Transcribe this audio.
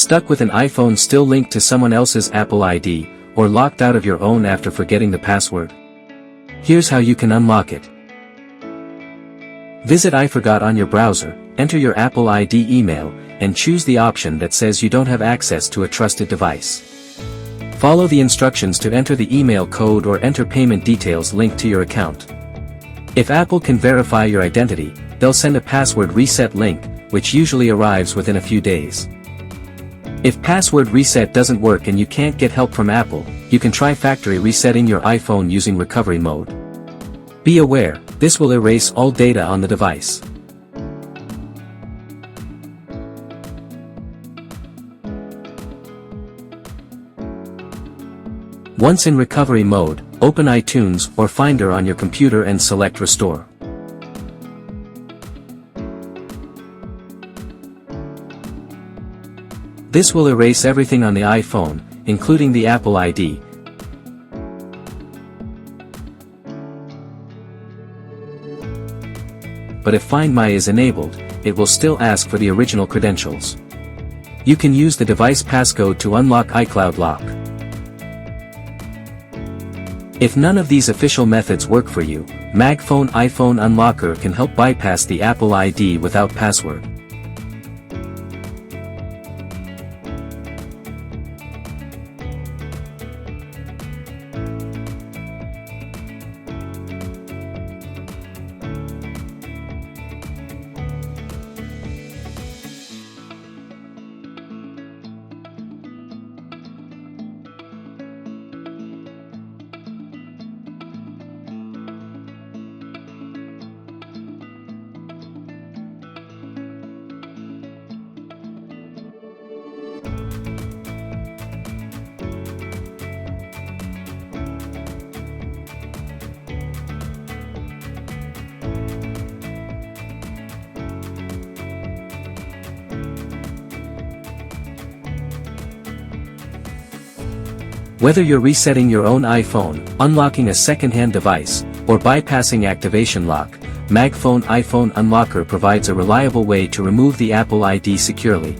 Stuck with an iPhone still linked to someone else's Apple ID, or locked out of your own after forgetting the password? Here's how you can unlock it. Visit iForgot on your browser, enter your Apple ID email, and choose the option that says you don't have access to a trusted device. Follow the instructions to enter the email code or enter payment details linked to your account. If Apple can verify your identity, they'll send a password reset link, which usually arrives within a few days. If password reset doesn't work and you can't get help from Apple, you can try factory resetting your iPhone using recovery mode. Be aware, this will erase all data on the device. Once in recovery mode, open iTunes or Finder on your computer and select Restore. This will erase everything on the iPhone, including the Apple ID. But if Find My is enabled, it will still ask for the original credentials. You can use the device passcode to unlock iCloud Lock. If none of these official methods work for you, MagFone iPhone Unlocker can help bypass the Apple ID without password. Whether you're resetting your own iPhone, unlocking a second-hand device, or bypassing activation lock, MagFone iPhone Unlocker provides a reliable way to remove the Apple ID securely.